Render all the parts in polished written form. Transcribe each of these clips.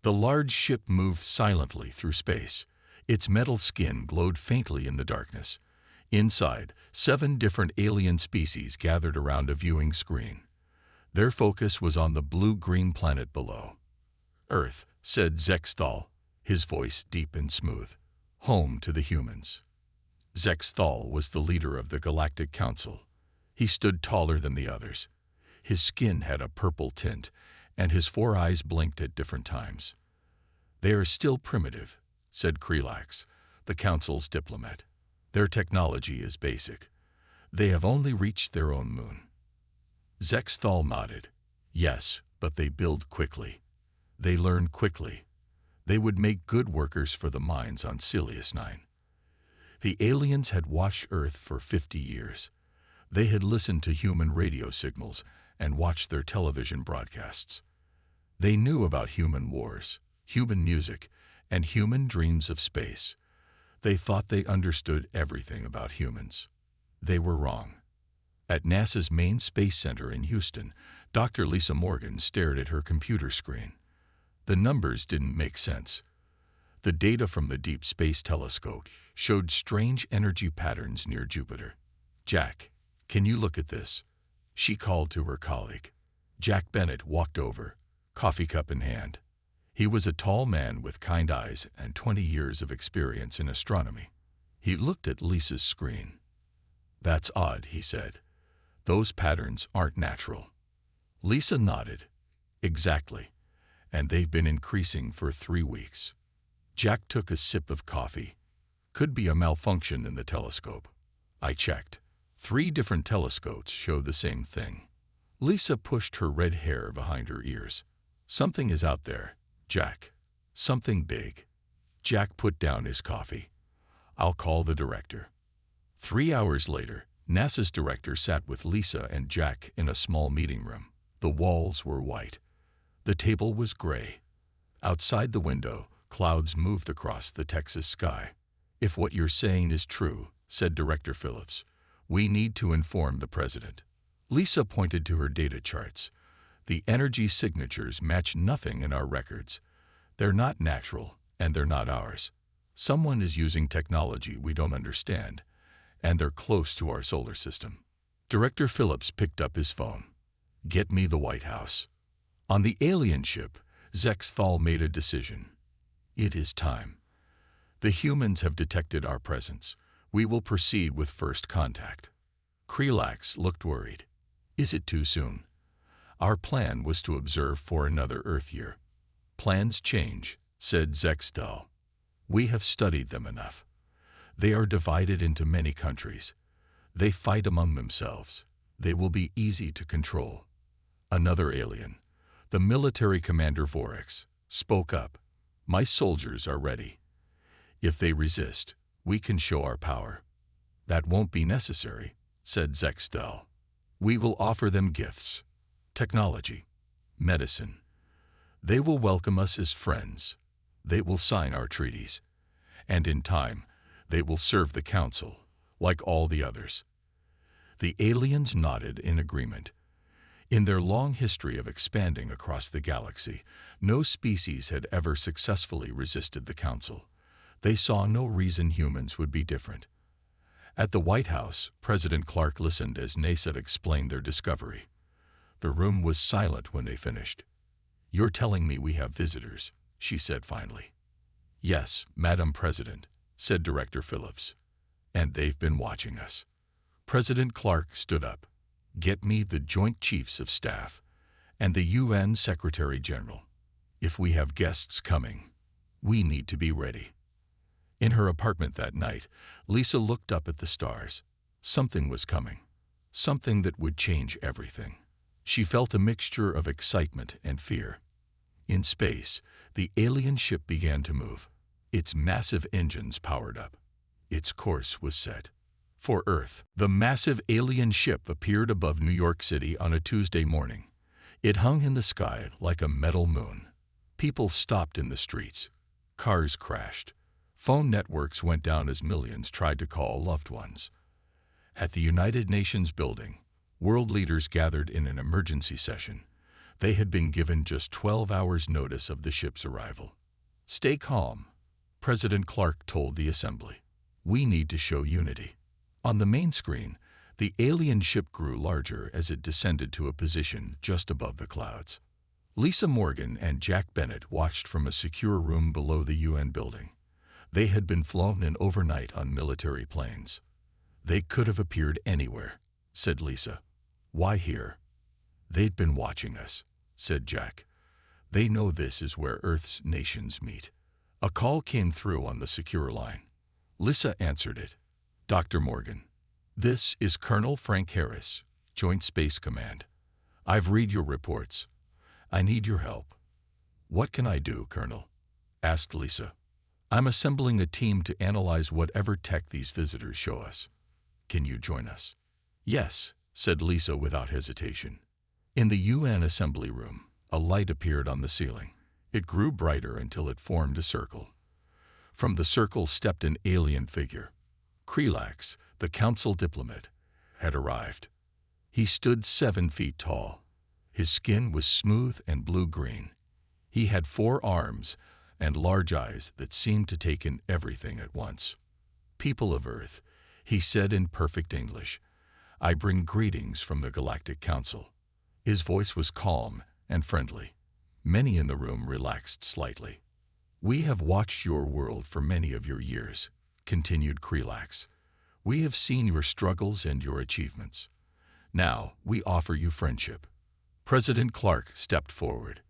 The large ship moved silently through space. Its metal skin glowed faintly in the darkness. Inside, 7 different alien species gathered around a viewing screen. Their focus was on the blue-green planet below. "Earth," said Zexthal, his voice deep and smooth. "Home to the humans." Zexthal was the leader of the Galactic Council. He stood taller than the others. His skin had a purple tint, and his 4 eyes blinked at different times. "They are still primitive," said Krelax, the Council's diplomat. "Their technology is basic. They have only reached their own moon." Zexthal nodded. "Yes, but they build quickly. They learn quickly. They would make good workers for the mines on Silius 9. The aliens had watched Earth for 50 years. They had listened to human radio signals and watched their television broadcasts. They knew about human wars, human music, and human dreams of space. They thought they understood everything about humans. They were wrong." At NASA's main space center in Houston, Dr. Lisa Morgan stared at her computer screen. The numbers didn't make sense. The data from the Deep Space Telescope showed strange energy patterns near Jupiter. "Jack, can you look at this?" she called to her colleague. Jack Bennett walked over, coffee cup in hand. He was a tall man with kind eyes and 20 years of experience in astronomy. He looked at Lisa's screen. "That's odd," he said. "Those patterns aren't natural." Lisa nodded. "Exactly. And they've been increasing for 3 weeks." Jack took a sip of coffee. "Could be a malfunction in the telescope. I checked. 3 different telescopes show the same thing." Lisa pushed her red hair behind her ears. "Something is out there, Jack. Something big." Jack put down his coffee. "I'll call the director." 3 hours later, NASA's director sat with Lisa and Jack in a small meeting room. The walls were white. The table was gray. Outside the window, clouds moved across the Texas sky. "If what you're saying is true," said Director Phillips, "we need to inform the president." Lisa pointed to her data charts. "The energy signatures match nothing in our records. They're not natural, and they're not ours. Someone is using technology we don't understand, and they're close to our solar system." Director Phillips picked up his phone. "Get me the White House." On the alien ship, Zexthal made a decision. "It is time. The humans have detected our presence. We will proceed with first contact." Krelax looked worried. "Is it too soon? Our plan was to observe for another Earth year." "Plans change," said Zexthal. "We have studied them enough. They are divided into many countries. They fight among themselves. They will be easy to control." Another alien, the military commander Vorax, spoke up. "My soldiers are ready. If they resist, we can show our power." "That won't be necessary," said Zexthal. "We will offer them gifts, technology, medicine. They will welcome us as friends. They will sign our treaties. And in time, they will serve the Council, like all the others." The aliens nodded in agreement. In their long history of expanding across the galaxy, no species had ever successfully resisted the Council. They saw no reason humans would be different. At the White House, President Clark listened as NASA explained their discovery. The room was silent when they finished. "You're telling me we have visitors," she said finally. "Yes, Madam President," said Director Phillips. "And they've been watching us." President Clark stood up. "Get me the Joint Chiefs of Staff and the UN Secretary General. If we have guests coming, we need to be ready." In her apartment that night, Lisa looked up at the stars. Something was coming. Something that would change everything. She felt a mixture of excitement and fear. In space, the alien ship began to move. Its massive engines powered up. Its course was set for Earth. The massive alien ship appeared above New York City on a Tuesday morning. It hung in the sky like a metal moon. People stopped in the streets. Cars crashed. Phone networks went down as millions tried to call loved ones. At the United Nations building, world leaders gathered in an emergency session. They had been given just 12 hours' notice of the ship's arrival. "Stay calm," President Clark told the assembly. "We need to show unity." On the main screen, the alien ship grew larger as it descended to a position just above the clouds. Lisa Morgan and Jack Bennett watched from a secure room below the UN building. They had been flown in overnight on military planes. "They could have appeared anywhere," said Lisa. "Why here?" "They'd been watching us," said Jack. "They know this is where Earth's nations meet." A call came through on the secure line. Lisa answered it. "Dr. Morgan, this is Colonel Frank Harris, Joint Space Command. I've read your reports. I need your help." "What can I do, Colonel?" asked Lisa. "I'm assembling a team to analyze whatever tech these visitors show us. Can you join us?" "Yes," said Lisa without hesitation. In the UN assembly room, a light appeared on the ceiling. It grew brighter until it formed a circle. From the circle stepped an alien figure. Krelax, the council diplomat, had arrived. He stood 7 feet tall. His skin was smooth and blue-green. He had 4 arms and large eyes that seemed to take in everything at once. "People of Earth," he said in perfect English, "I bring greetings from the Galactic Council." His voice was calm and friendly. Many in the room relaxed slightly. "We have watched your world for many of your years," continued Krelax. "We have seen your struggles and your achievements. Now we offer you friendship." President Clark stepped forward.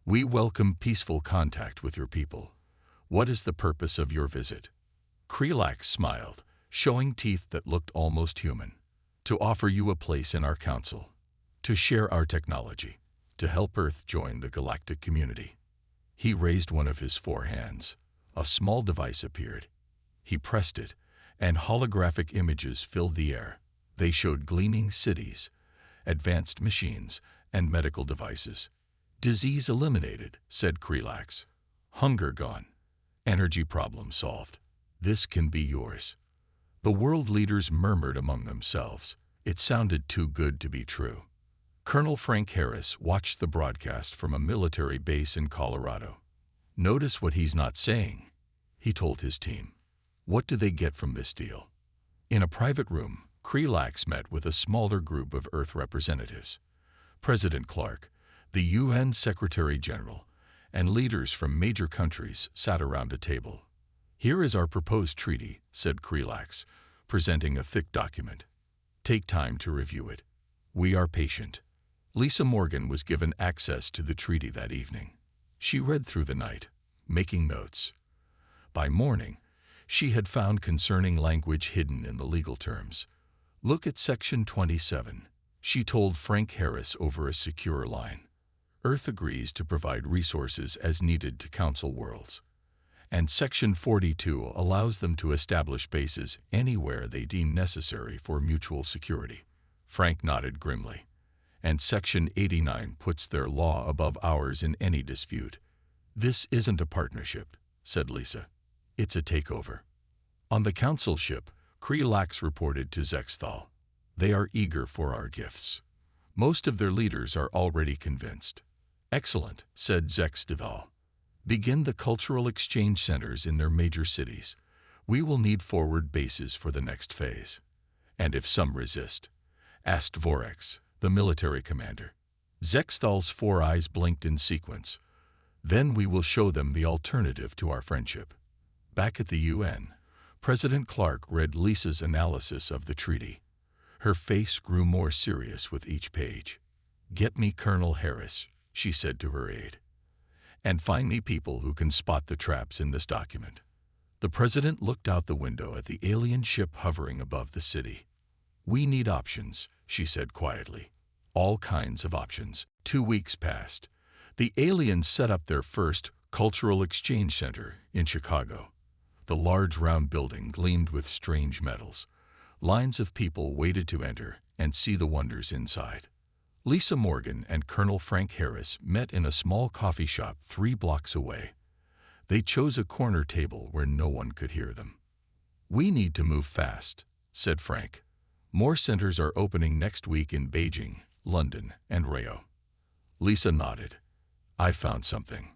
"We welcome peaceful contact with your people. What is the purpose of your visit?" Krelax smiled, showing teeth that looked almost human. "To offer you a place in our council. To share our technology. To help Earth join the galactic community." He raised one of his 4 hands. A small device appeared. He pressed it, and holographic images filled the air. They showed gleaming cities, advanced machines, and medical devices. "Disease eliminated," said Krelax. "Hunger gone. Energy problem solved. This can be yours." The world leaders murmured among themselves. It sounded too good to be true. Colonel Frank Harris watched the broadcast from a military base in Colorado. "Notice what he's not saying," he told his team. "What do they get from this deal?" In a private room, Krelax met with a smaller group of Earth representatives. President Clark, the UN Secretary General, and leaders from major countries sat around a table. "Here is our proposed treaty," said Krelax, presenting a thick document. "Take time to review it. We are patient." Lisa Morgan was given access to the treaty that evening. She read through the night, making notes. By morning, she had found concerning language hidden in the legal terms. "Look at Section 27, she told Frank Harris over a secure line. "Earth agrees to provide resources as needed to Council worlds. And Section 42 allows them to establish bases anywhere they deem necessary for mutual security." Frank nodded grimly. "And Section 89 puts their law above ours in any dispute." "This isn't a partnership," said Lisa. "It's a takeover." On the council ship, Krelax reported to Zexthal. "They are eager for our gifts. Most of their leaders are already convinced." "Excellent," said Zexthal. "Begin the cultural exchange centers in their major cities. We will need forward bases for the next phase." "And if some resist?" asked Vorex, the military commander. Zexthal's 4 eyes blinked in sequence. "Then we will show them the alternative to our friendship." Back at the UN, President Clark read Lisa's analysis of the treaty. Her face grew more serious with each page. "Get me Colonel Harris," she said to her aide. "And find me people who can spot the traps in this document." The president looked out the window at the alien ship hovering above the city. "We need options," she said quietly. "All kinds of options." 2 weeks passed. The aliens set up their first cultural exchange center in Chicago. The large round building gleamed with strange metals. Lines of people waited to enter and see the wonders inside. Lisa Morgan and Colonel Frank Harris met in a small coffee shop 3 blocks away. They chose a corner table where no one could hear them. "We need to move fast," said Frank. "More centers are opening next week in Beijing, London, and Rio." Lisa nodded. I found something.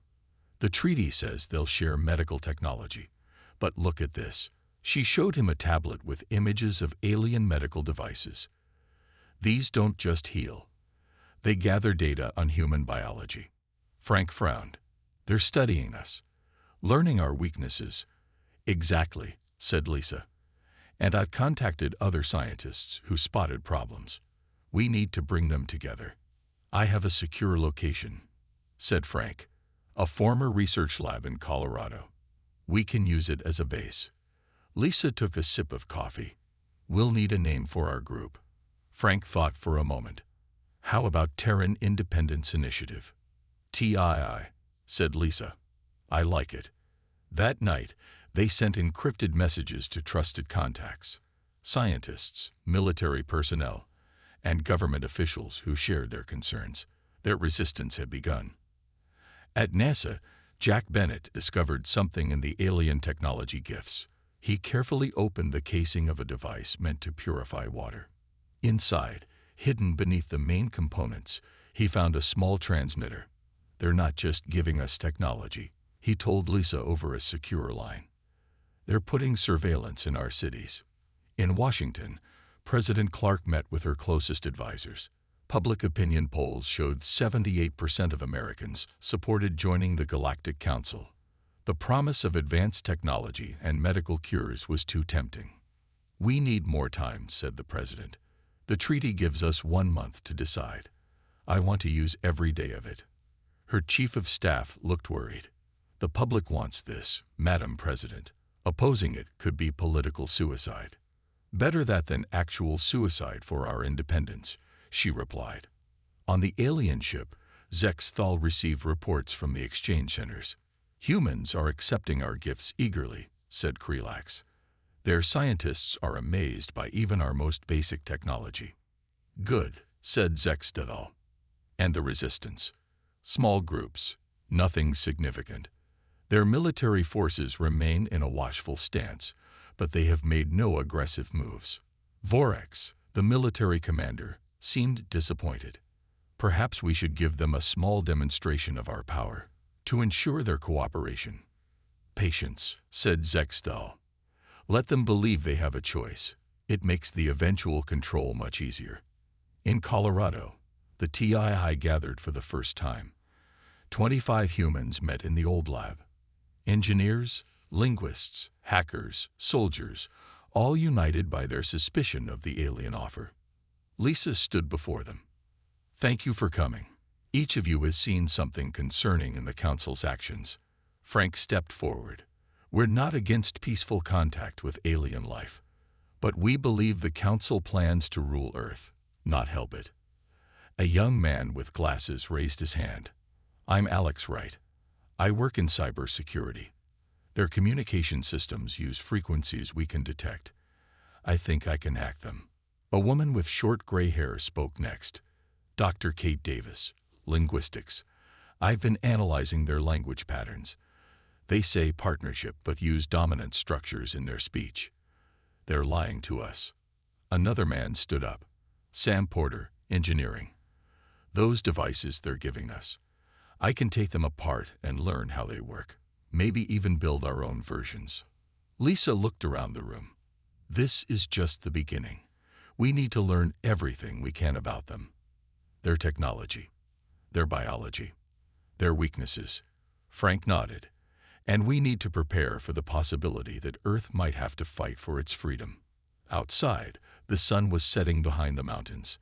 The treaty says they'll share medical technology. But look at this. She showed him a tablet with images of alien medical devices. These don't just heal. They gather data on human biology. Frank frowned. They're studying us, learning our weaknesses. Exactly, said Lisa. And I've contacted other scientists who spotted problems. We need to bring them together. I have a secure location, said Frank, a former research lab in Colorado. We can use it as a base. Lisa took a sip of coffee. We'll need a name for our group. Frank thought for a moment. How about Terran Independence Initiative? TII, said Lisa. I like it. That night, they sent encrypted messages to trusted contacts, scientists, military personnel, and government officials who shared their concerns. Their resistance had begun. At NASA, Jack Bennett discovered something in the alien technology gifts. He carefully opened the casing of a device meant to purify water. Inside, hidden beneath the main components, he found a small transmitter. They're not just giving us technology, he told Lisa over a secure line. They're putting surveillance in our cities. In Washington, President Clark met with her closest advisors. Public opinion polls showed 78% of Americans supported joining the Galactic Council. The promise of advanced technology and medical cures was too tempting. We need more time, said the president. The treaty gives us 1 month to decide. I want to use every day of it. Her chief of staff looked worried. The public wants this, Madam President. Opposing it could be political suicide. Better that than actual suicide for our independence, she replied. On the alien ship, Zexthal received reports from the exchange centers. Humans are accepting our gifts eagerly, said Krelax. Their scientists are amazed by even our most basic technology. Good, said Zexthal. And the resistance? Small groups, nothing significant. Their military forces remain in a watchful stance, but they have made no aggressive moves. Vorex, the military commander, seemed disappointed. Perhaps we should give them a small demonstration of our power, to ensure their cooperation. Patience, said Zexthal. Let them believe they have a choice. It makes the eventual control much easier. In Colorado, the TII gathered for the first time. 25 humans met in the old lab. Engineers, linguists, hackers, soldiers, all united by their suspicion of the alien offer. Lisa stood before them. Thank you for coming. Each of you has seen something concerning in the Council's actions. Frank stepped forward. We're not against peaceful contact with alien life, but we believe the Council plans to rule Earth, not help it. A young man with glasses raised his hand. I'm Alex Wright. I work in cybersecurity. Their communication systems use frequencies we can detect. I think I can hack them. A woman with short gray hair spoke next. Dr. Kate Davis, linguistics. I've been analyzing their language patterns. They say partnership but use dominant structures in their speech. They're lying to us. Another man stood up. Sam Porter, engineering. Those devices they're giving us. I can take them apart and learn how they work. Maybe even build our own versions. Lisa looked around the room. This is just the beginning. We need to learn everything we can about them. Their technology, their biology, their weaknesses. Frank nodded. And we need to prepare for the possibility that Earth might have to fight for its freedom. Outside, the sun was setting behind the mountains.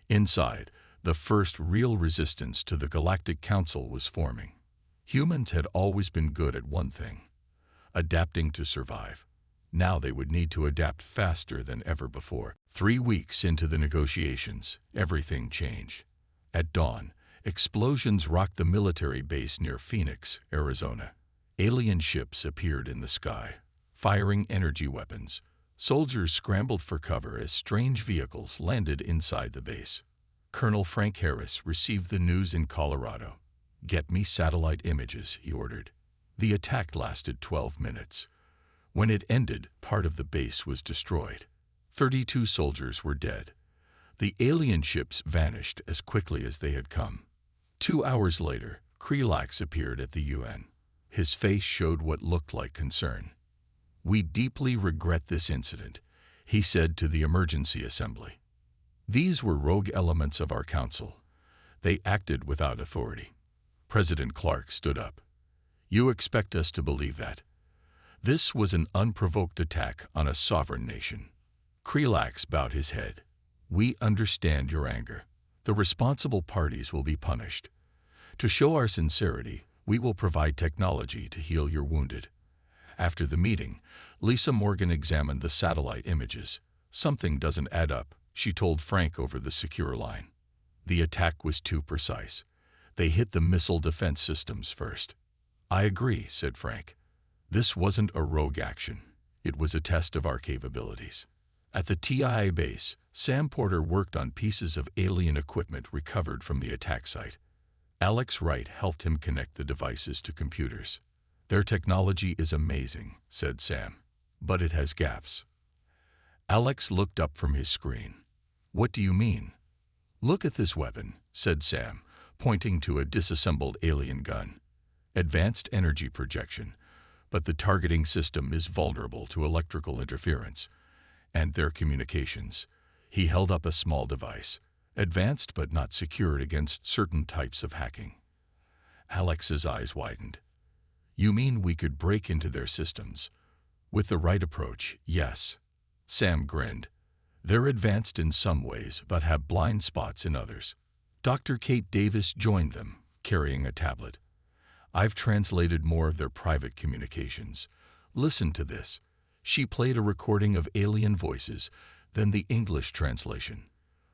Inside, the first real resistance to the Galactic Council was forming. Humans had always been good at one thing, adapting to survive. Now they would need to adapt faster than ever before. 3 weeks into the negotiations, everything changed. At dawn, explosions rocked the military base near Phoenix, Arizona. Alien ships appeared in the sky, firing energy weapons. Soldiers scrambled for cover as strange vehicles landed inside the base. Colonel Frank Harris received the news in Colorado. Get me satellite images, he ordered. The attack lasted 12 minutes. When it ended, part of the base was destroyed. 32 soldiers were dead. The alien ships vanished as quickly as they had come. 2 hours later, Krelax appeared at the UN. His face showed what looked like concern. "We deeply regret this incident," he said to the emergency assembly. "These were rogue elements of our council. They acted without authority." President Clark stood up. "You expect us to believe that? This was an unprovoked attack on a sovereign nation." Krelax bowed his head. "We understand your anger. The responsible parties will be punished. To show our sincerity, we will provide technology to heal your wounded." After the meeting, Lisa Morgan examined the satellite images. "Something doesn't add up," she told Frank over the secure line. "The attack was too precise. They hit the missile defense systems first." "I agree," said Frank. "This wasn't a rogue action. It was a test of our capabilities." At the TIA base, Sam Porter worked on pieces of alien equipment recovered from the attack site. Alex Wright helped him connect the devices to computers. "Their technology is amazing," said Sam, "but it has gaps." Alex looked up from his screen. "What do you mean?" "Look at this weapon," said Sam, pointing to a disassembled alien gun. "Advanced energy projection, but the targeting system is vulnerable to electrical interference and their communications." He held up a small device, advanced but not secured against certain types of hacking. Alex's eyes widened. "You mean we could break into their systems?" "With the right approach, yes." Sam grinned. "They're advanced in some ways but have blind spots in others." Dr. Kate Davis joined them, carrying a tablet. "I've translated more of their private communications. Listen to this." She played a recording of alien voices, then the English translation.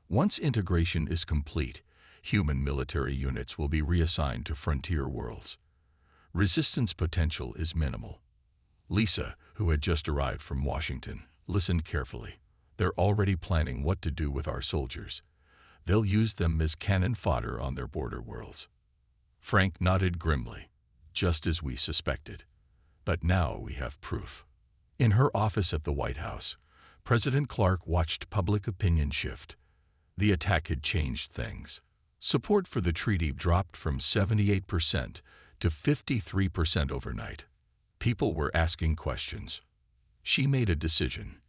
"Once integration is complete, human military units will be reassigned to frontier worlds. Resistance potential is minimal." Lisa, who had just arrived from Washington, listened carefully. "They're already planning what to do with our soldiers. They'll use them as cannon fodder on their border worlds." Frank nodded grimly. "Just as we suspected. But now we have proof." In her office at the White House, President Clark watched public opinion shift. The attack had changed things. Support for the treaty dropped from 78% to 53% overnight. People were asking questions. She made a decision.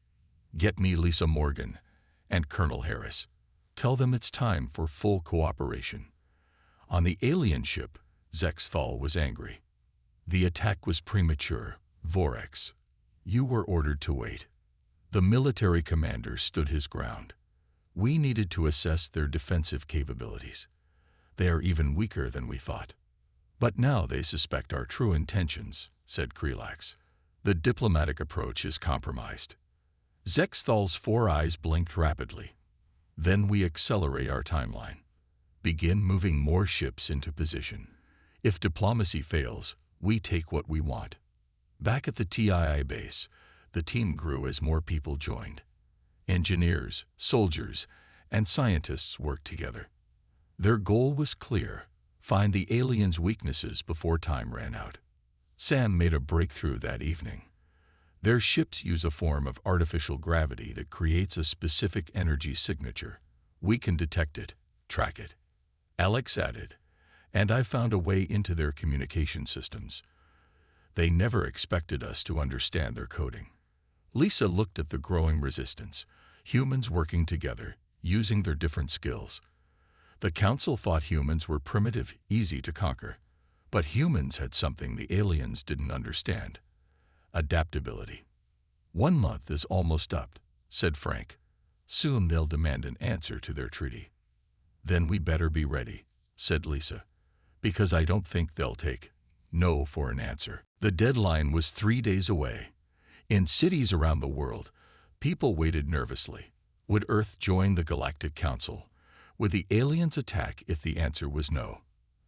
"Get me Lisa Morgan and Colonel Harris. Tell them it's time for full cooperation." On the alien ship, Zexthal was angry. "The attack was premature, Vorex. You were ordered to wait." The military commander stood his ground. "We needed to assess their defensive capabilities. They are even weaker than we thought." "But now they suspect our true intentions," said Krelax. "The diplomatic approach is compromised." Zexthal's 4 eyes blinked rapidly. "Then we accelerate our timeline. Begin moving more ships into position. If diplomacy fails, we take what we want." Back at the TII base, the team grew as more people joined. Engineers, soldiers, and scientists worked together. Their goal was clear: find the aliens' weaknesses before time ran out. Sam made a breakthrough that evening. Their ships use a form of artificial gravity that creates a specific energy signature. We can detect it, track it. Alex added, "And I found a way into their communication systems. They never expected us to understand their coding." Lisa looked at the growing resistance, humans working together, using their different skills. The council thought humans were primitive, easy to conquer. But humans had something the aliens didn't understand: adaptability. "1 month is almost up," said Frank. "Soon they'll demand an answer to their treaty." "Then we better be ready," said Lisa, "because I don't think they'll take no for an answer." The deadline was 3 days away. In cities around the world, people waited nervously. Would Earth join the Galactic Council? Would the aliens attack if the answer was no?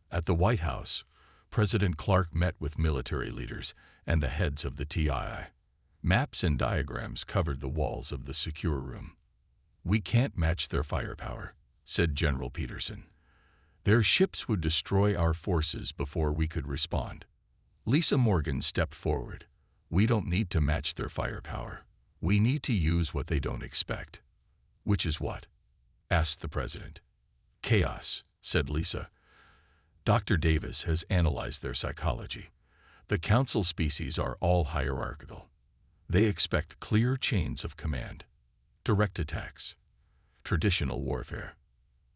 At the White House, President Clark met with military leaders and the heads of the TII. Maps and diagrams covered the walls of the secure room. "We can't match their firepower," said General Peterson. "Their ships would destroy our forces before we could respond." Lisa Morgan stepped forward. "We don't need to match their firepower. We need to use what they don't expect." "Which is what?" asked the president. "Chaos," said Lisa. Dr. Davis has analyzed their psychology. The Council species are all hierarchical. They expect clear chains of command, direct attacks, traditional warfare.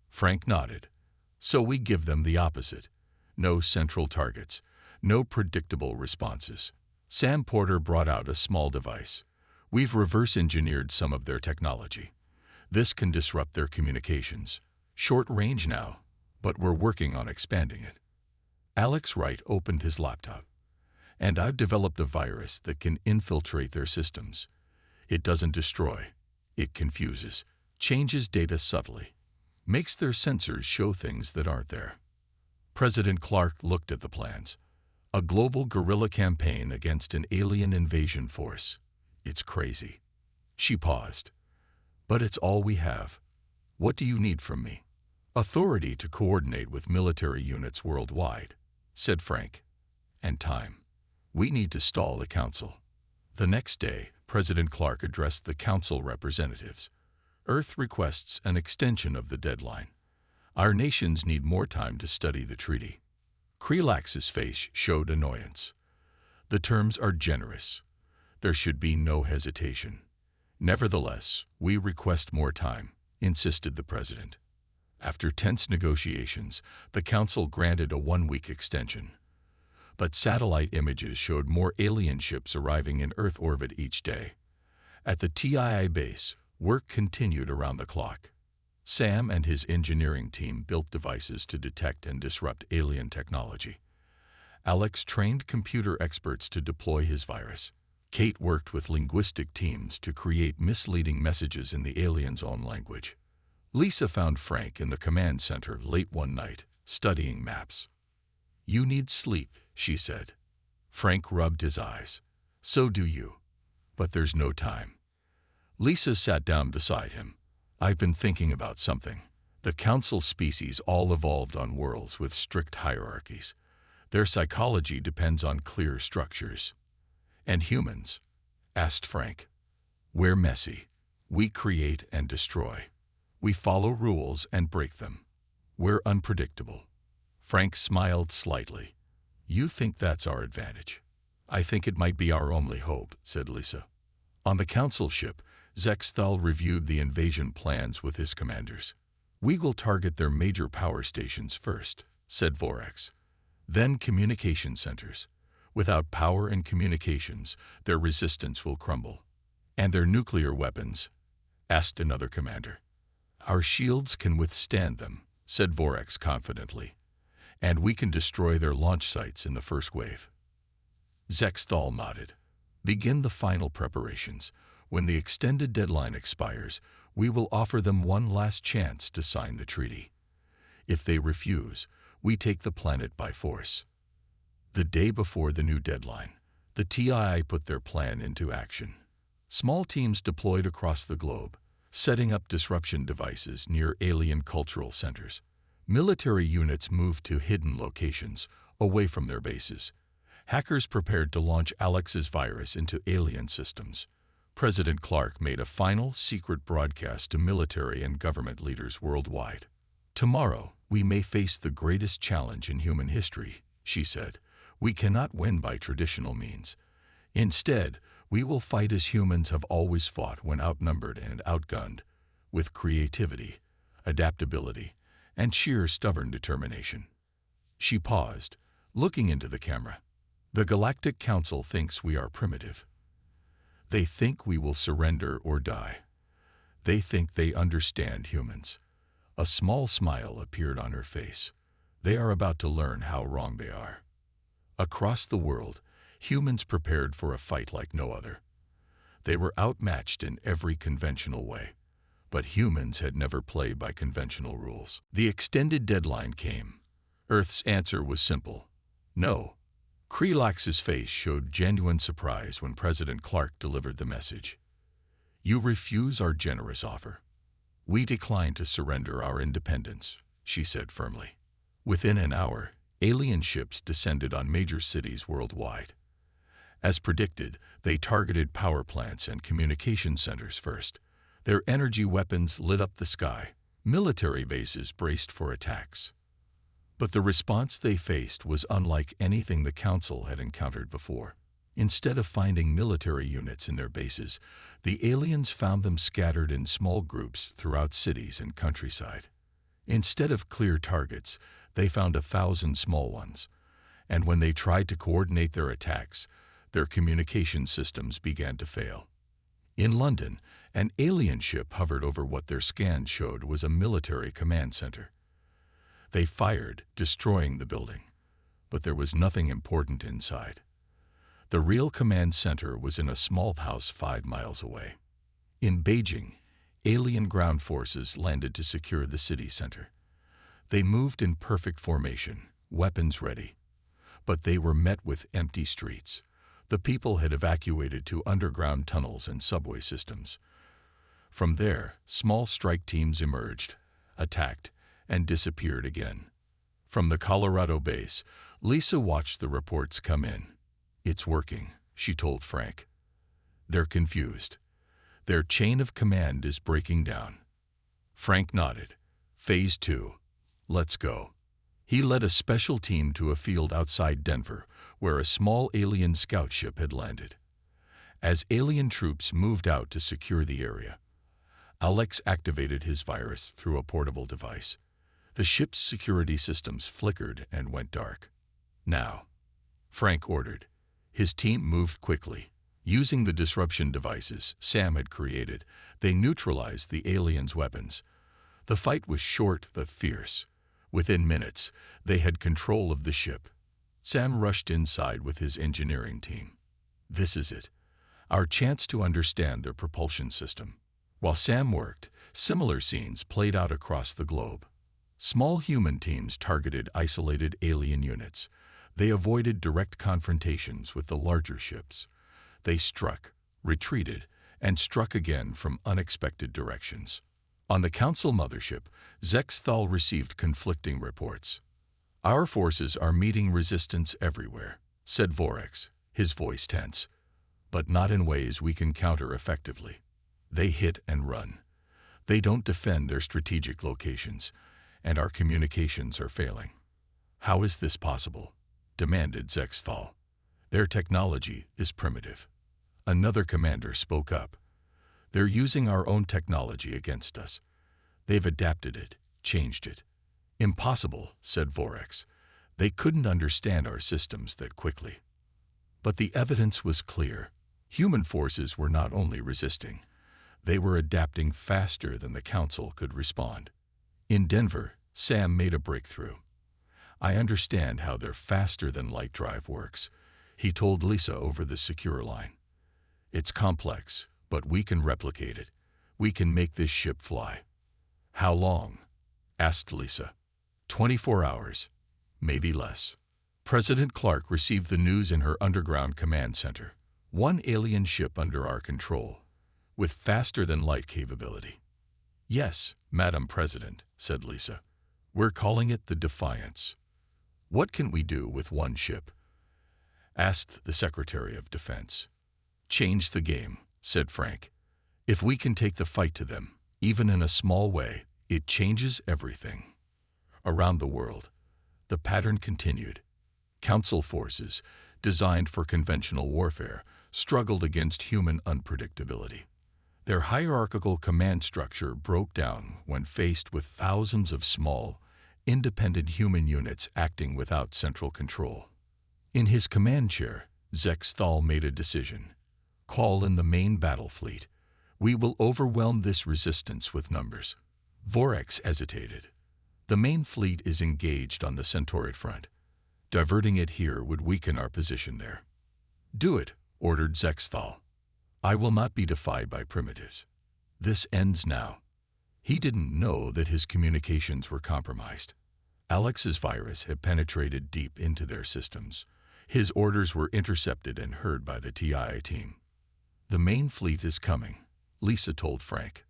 Frank nodded. So we give them the opposite. No central targets, no predictable responses. Sam Porter brought out a small device. We've reverse-engineered some of their technology. This can disrupt their communications. Short range now, but we're working on expanding it. Alex Wright opened his laptop. And I've developed a virus that can infiltrate their systems. It doesn't destroy. It confuses, changes data subtly, makes their sensors show things that aren't there. President Clark looked at the plans. A global guerrilla campaign against an alien invasion force. It's crazy. She paused. But it's all we have. What do you need from me? Authority to coordinate with military units worldwide, said Frank. And time. We need to stall the Council. The next day, President Clark addressed the Council representatives. Earth requests an extension of the deadline. Our nations need more time to study the treaty. Krelax's face showed annoyance. The terms are generous. There should be no hesitation. Nevertheless, we request more time, insisted the President. After tense negotiations, the Council granted a one-week extension. But satellite images showed more alien ships arriving in Earth orbit each day. At the TII base, work continued around the clock. Sam and his engineering team built devices to detect and disrupt alien technology. Alex trained computer experts to deploy his virus. Kate worked with linguistic teams to create misleading messages in the aliens' own language. Lisa found Frank in the command center late one night, studying maps. You need sleep, she said. Frank rubbed his eyes. So do you. But there's no time. Lisa sat down beside him. I've been thinking about something. The Council species all evolved on worlds with strict hierarchies. Their psychology depends on clear structures. And humans? Asked Frank. We're messy. We create and destroy. We follow rules and break them. We're unpredictable. Frank smiled slightly. You think that's our advantage? I think it might be our only hope, said Lisa. On the Council ship, Zexthal reviewed the invasion plans with his commanders. We will target their major power stations first, said Vorax. Then communication centers. Without power and communications, their resistance will crumble. And their nuclear weapons? Asked another commander. Our shields can withstand them, said Vorax confidently. And we can destroy their launch sites in the first wave. Zexthal nodded. Begin the final preparations. When the extended deadline expires, we will offer them one last chance to sign the treaty. If they refuse, we take the planet by force. The day before the new deadline, the TII put their plan into action. Small teams deployed across the globe, setting up disruption devices near alien cultural centers. Military units moved to hidden locations, away from their bases. Hackers prepared to launch Alex's virus into alien systems. President Clark made a final, secret broadcast to military and government leaders worldwide. Tomorrow, we may face the greatest challenge in human history, she said. We cannot win by traditional means. Instead, we will fight as humans have always fought when outnumbered and outgunned, with creativity, adaptability, and sheer stubborn determination. She paused, looking into the camera. The Galactic Council thinks we are primitive. They think we will surrender or die. They think they understand humans. A small smile appeared on her face. They are about to learn how wrong they are. Across the world, humans prepared for a fight like no other. They were outmatched in every conventional way. But humans had never played by conventional rules. The extended deadline came. Earth's answer was simple. No. Krelax's face showed genuine surprise when President Clark delivered the message. You refuse our generous offer. We decline to surrender our independence, she said firmly. Within an hour, alien ships descended on major cities worldwide. As predicted, they targeted power plants and communication centers first. Their energy weapons lit up the sky. Military bases braced for attacks. But the response they faced was unlike anything the Council had encountered before. Instead of finding military units in their bases, the aliens found them scattered in small groups throughout cities and countryside. Instead of clear targets, they found 1,000 small ones, and when they tried to coordinate their attacks, their communication systems began to fail. In London, an alien ship hovered over what their scans showed was a military command center. They fired, destroying the building, but there was nothing important inside. The real command center was in a small house 5 miles away. In Beijing, alien ground forces landed to secure the city center. They moved in perfect formation, weapons ready. But they were met with empty streets. The people had evacuated to underground tunnels and subway systems. From there, small strike teams emerged, attacked, and disappeared again. From the Colorado base, Lisa watched the reports come in. "It's working," she told Frank. "They're confused. Their chain of command is breaking down." Frank nodded. "Phase 2. Let's go." He led a special team to a field outside Denver, where a small alien scout ship had landed. As alien troops moved out to secure the area, Alex activated his virus through a portable device. The ship's security systems flickered and went dark. "Now," Frank ordered. His team moved quickly. Using the disruption devices Sam had created, they neutralized the aliens' weapons. The fight was short but fierce. Within minutes, they had control of the ship. Sam rushed inside with his engineering team. "This is it. Our chance to understand their propulsion system." While Sam worked, similar scenes played out across the globe. Small human teams targeted isolated alien units. They avoided direct confrontations with the larger ships. They struck, retreated, and struck again from unexpected directions. On the Council mothership, Zexthal received conflicting reports. "Our forces are meeting resistance everywhere," said Vorex, his voice tense. "But not in ways we can counter effectively. They hit and run. They don't defend their strategic locations, and our communications are failing." "How is this possible?" demanded Zexthal. "Their technology is primitive." Another commander spoke up. "They're using our own technology against us. They've adapted it, changed it." "Impossible," said Vorex. "They couldn't understand our systems that quickly." But the evidence was clear. Human forces were not only resisting, they were adapting faster than the Council could respond. In Denver, Sam made a breakthrough. "I understand how their faster-than-light drive works," he told Lisa over the secure line. "It's complex, but we can replicate it. We can make this ship fly." "How long?" asked Lisa. 24 hours, maybe less." President Clark received the news in her underground command center. "One alien ship under our control, with faster-than-light capability." "Yes, Madam President," said Lisa. "We're calling it the Defiance." "What can we do with one ship?" asked the Secretary of Defense. "Change the game," said Frank. "If we can take the fight to them, even in a small way, it changes everything." Around the world, the pattern continued. Council forces, designed for conventional warfare, struggled against human unpredictability. Their hierarchical command structure broke down when faced with thousands of small, independent human units acting without central control. In his command chair, Zexthal made a decision. "Call in the main battle fleet. We will overwhelm this resistance with numbers." Vorex hesitated. "The main fleet is engaged on the Centauri front. Diverting it here would weaken our position there." "Do it," ordered Zexthal. "I will not be defied by primitives. This ends now." He didn't know that his communications were compromised. Alex's virus had penetrated deep into their systems. His orders were intercepted and heard by the TI team. "The main fleet is coming," Lisa told Frank.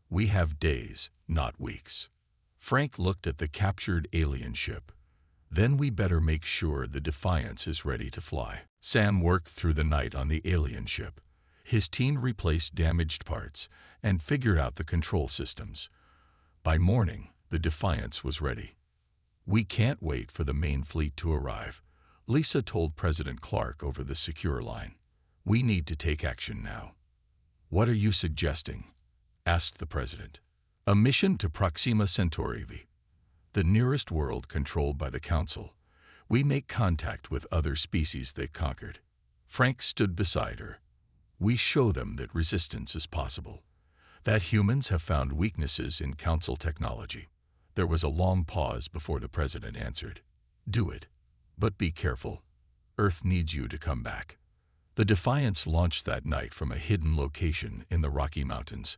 "We have days, not weeks." Frank looked at the captured alien ship. "Then we better make sure the Defiance is ready to fly." Sam worked through the night on the alien ship. His team replaced damaged parts and figured out the control systems. By morning, the Defiance was ready. We can't wait for the main fleet to arrive, Lisa told President Clark over the secure line. We need to take action now. What are you suggesting? Asked the president. A mission to Proxima Centauri V, the nearest world controlled by the Council. We make contact with other species they conquered. Frank stood beside her. We show them that resistance is possible, that humans have found weaknesses in Council technology. There was a long pause before the president answered. Do it, but be careful. Earth needs you to come back. The Defiance launched that night from a hidden location in the Rocky Mountains.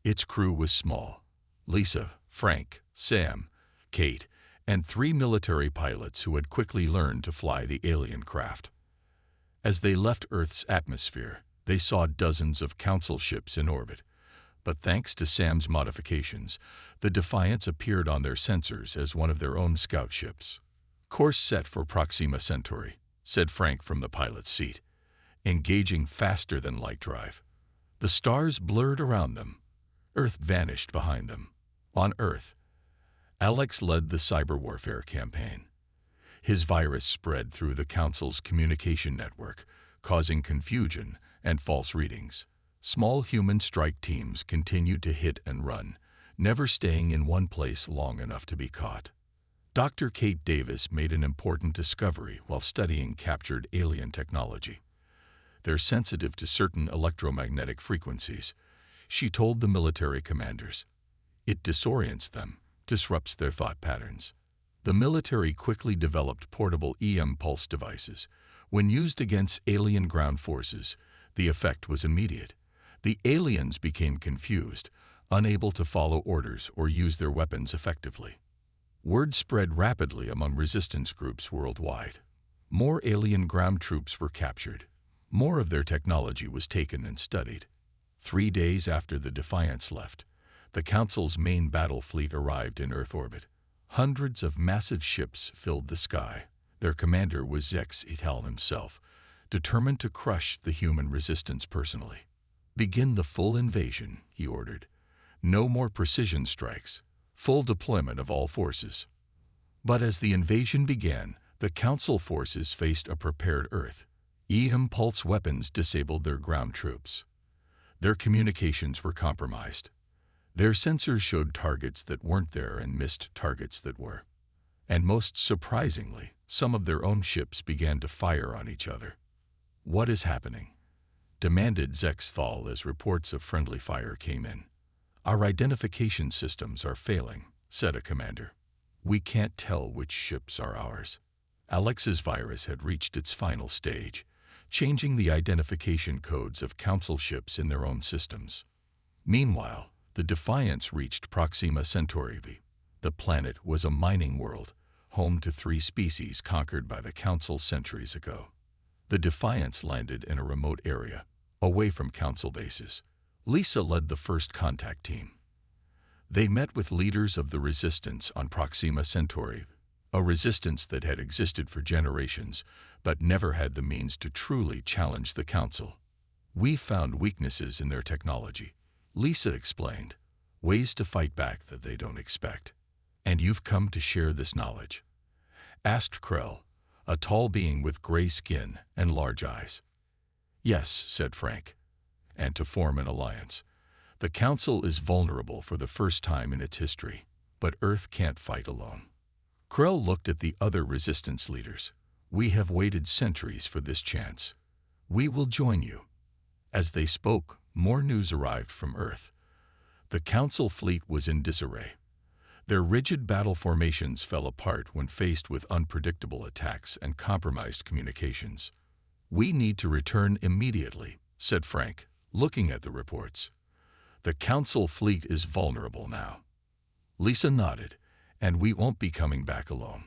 Its crew was small. Lisa, Frank, Sam, Kate, and 3 military pilots who had quickly learned to fly the alien craft. As they left Earth's atmosphere, they saw dozens of Council ships in orbit. But thanks to Sam's modifications, the Defiance appeared on their sensors as one of their own scout ships. Course set for Proxima Centauri, said Frank from the pilot's seat, engaging faster than light drive. The stars blurred around them. Earth vanished behind them. On Earth, Alex led the cyber warfare campaign. His virus spread through the Council's communication network, causing confusion and false readings. Small human strike teams continued to hit and run, never staying in one place long enough to be caught. Dr. Kate Davis made an important discovery while studying captured alien technology. They're sensitive to certain electromagnetic frequencies, she told the military commanders. It disorients them, disrupts their thought patterns. The military quickly developed portable EM pulse devices. When used against alien ground forces, the effect was immediate. The aliens became confused, unable to follow orders or use their weapons effectively. Word spread rapidly among resistance groups worldwide. More alien ground troops were captured. More of their technology was taken and studied. 3 days after the Defiance left, the Council's main battle fleet arrived in Earth orbit. Hundreds of massive ships filled the sky. Their commander was Zex Ital himself, determined to crush the human resistance personally. Begin the full invasion, he ordered. No more precision strikes, full deployment of all forces. But as the invasion began, the Council forces faced a prepared Earth. EM pulse weapons disabled their ground troops. Their communications were compromised. Their sensors showed targets that weren't there and missed targets that were. And most surprisingly, some of their own ships began to fire on each other. What is happening? Demanded Zex Thal as reports of friendly fire came in. Our identification systems are failing, said a commander. We can't tell which ships are ours. Alex's virus had reached its final stage, changing the identification codes of Council ships in their own systems. Meanwhile, the Defiance reached Proxima Centauri V. The planet was a mining world, home to 3 species conquered by the Council centuries ago. The Defiance landed in a remote area, away from Council bases. Lisa led the first contact team. They met with leaders of the resistance on Proxima Centauri, a resistance that had existed for generations, but never had the means to truly challenge the Council. We found weaknesses in their technology, Lisa explained, ways to fight back that they don't expect. And you've come to share this knowledge? Asked Krell, a tall being with gray skin and large eyes. Yes, said Frank, and to form an alliance. The Council is vulnerable for the first time in its history, but Earth can't fight alone. Krell looked at the other resistance leaders. We have waited centuries for this chance. We will join you. As they spoke, more news arrived from Earth. The Council fleet was in disarray. Their rigid battle formations fell apart when faced with unpredictable attacks and compromised communications. We need to return immediately, said Frank, looking at the reports. The Council fleet is vulnerable now. Lisa nodded, and we won't be coming back alone.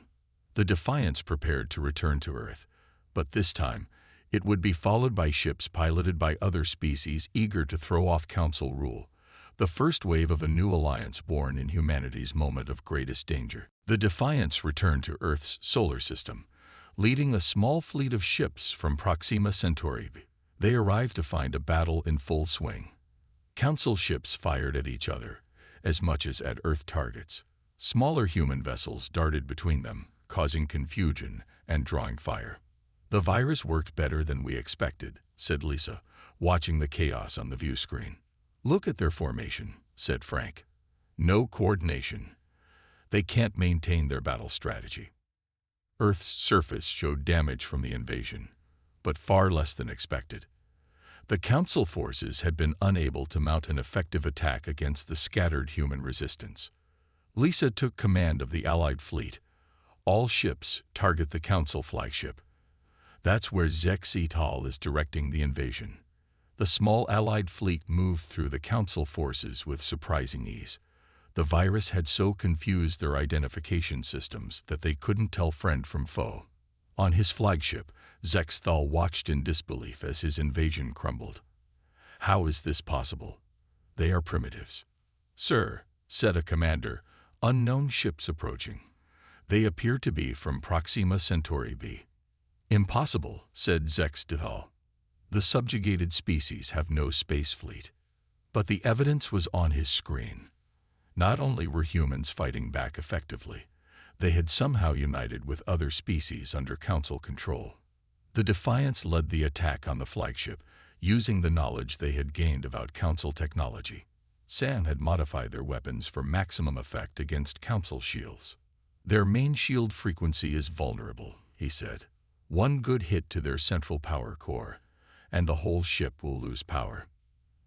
The Defiance prepared to return to Earth, but this time, it would be followed by ships piloted by other species eager to throw off Council rule, the first wave of a new alliance born in humanity's moment of greatest danger. The Defiance returned to Earth's solar system, leading a small fleet of ships from Proxima Centauri. They arrived to find a battle in full swing. Council ships fired at each other, as much as at Earth targets. Smaller human vessels darted between them, causing confusion and drawing fire. "The virus worked better than we expected," said Lisa, watching the chaos on the view screen. "Look at their formation," said Frank. "No coordination. They can't maintain their battle strategy." Earth's surface showed damage from the invasion, but far less than expected. The Council forces had been unable to mount an effective attack against the scattered human resistance. Lisa took command of the Allied fleet. "All ships target the Council flagship." That's where Zex et al. Is directing the invasion. The small Allied fleet moved through the Council forces with surprising ease. The virus had so confused their identification systems that they couldn't tell friend from foe. On his flagship, Zexthal watched in disbelief as his invasion crumbled. "How is this possible? They are primitives." "Sir," said a commander, "unknown ships approaching. They appear to be from Proxima Centauri b." "Impossible," said Zexthal. "The subjugated species have no space fleet." But the evidence was on his screen. Not only were humans fighting back effectively, they had somehow united with other species under Council control. The Defiance led the attack on the flagship, using the knowledge they had gained about Council technology. Sam had modified their weapons for maximum effect against Council shields. "Their main shield frequency is vulnerable," he said. "One good hit to their central power core, and the whole ship will lose power."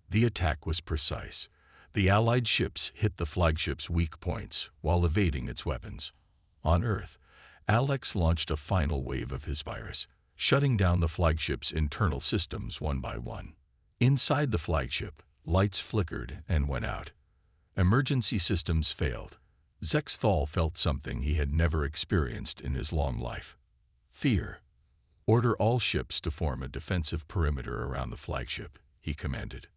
The attack was precise. The Allied ships hit the flagship's weak points while evading its weapons. On Earth, Alex launched a final wave of his virus, shutting down the flagship's internal systems one by one. Inside the flagship, lights flickered and went out. Emergency systems failed. Zexthal felt something he had never experienced in his long life: fear. "Order all ships to form a defensive perimeter around the flagship," he commanded.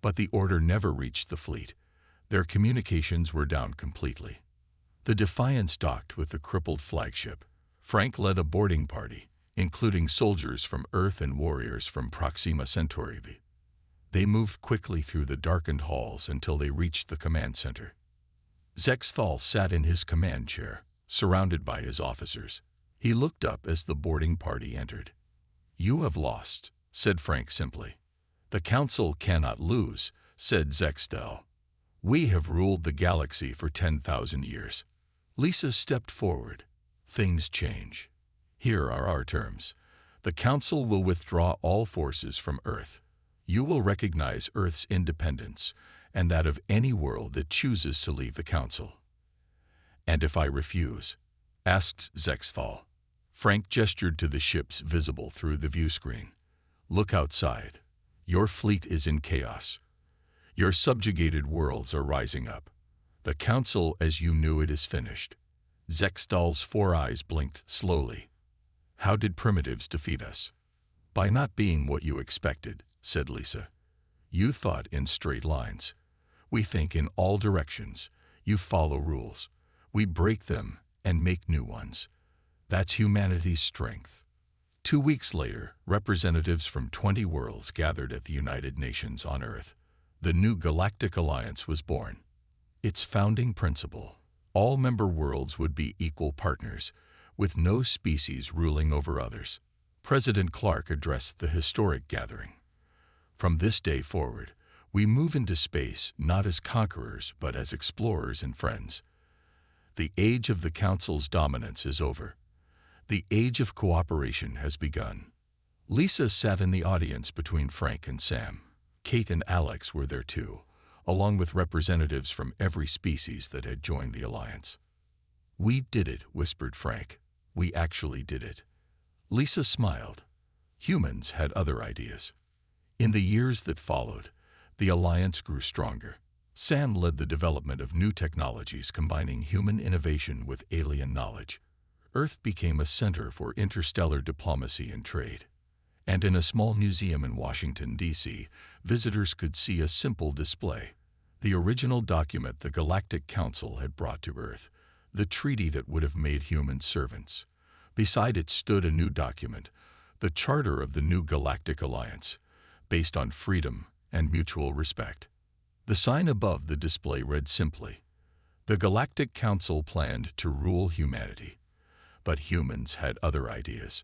But the order never reached the fleet. Their communications were down completely. The Defiance docked with the crippled flagship. Frank led a boarding party, including soldiers from Earth and warriors from Proxima Centauri b. They moved quickly through the darkened halls until they reached the command center. Zexthal sat in his command chair, surrounded by his officers. He looked up as the boarding party entered. "You have lost," said Frank simply. "The Council cannot lose," said Zexthal. "We have ruled the galaxy for 10,000 years." Lisa stepped forward. "Things change. Here are our terms. The Council will withdraw all forces from Earth. You will recognize Earth's independence and that of any world that chooses to leave the Council." "And if I refuse?" asked Zexthal. Frank gestured to the ships visible through the view screen. "Look outside. Your fleet is in chaos. Your subjugated worlds are rising up. The Council as you knew it is finished." Zexthal's 4 eyes blinked slowly. "How did primitives defeat us?" "By not being what you expected," said Lisa. "You thought in straight lines. We think in all directions. You follow rules. We break them and make new ones. That's humanity's strength." 2 weeks later, representatives from 20 worlds gathered at the United Nations on Earth. The new Galactic Alliance was born. Its founding principle: all member worlds would be equal partners, with no species ruling over others. President Clark addressed the historic gathering. "From this day forward, we move into space not as conquerors but as explorers and friends. The age of the Council's dominance is over. The age of cooperation has begun." Lisa sat in the audience between Frank and Sam. Kate and Alex were there too, along with representatives from every species that had joined the Alliance. "We did it," whispered Frank. "We actually did it." Lisa smiled. Humans had other ideas. In the years that followed, the Alliance grew stronger. Sam led the development of new technologies combining human innovation with alien knowledge. Earth became a center for interstellar diplomacy and trade. And in a small museum in Washington, D.C., visitors could see a simple display: the original document the Galactic Council had brought to Earth, the treaty that would have made humans servants. Beside it stood a new document, the Charter of the New Galactic Alliance, based on freedom and mutual respect. The sign above the display read simply: The Galactic Council planned to rule humanity, but humans had other ideas.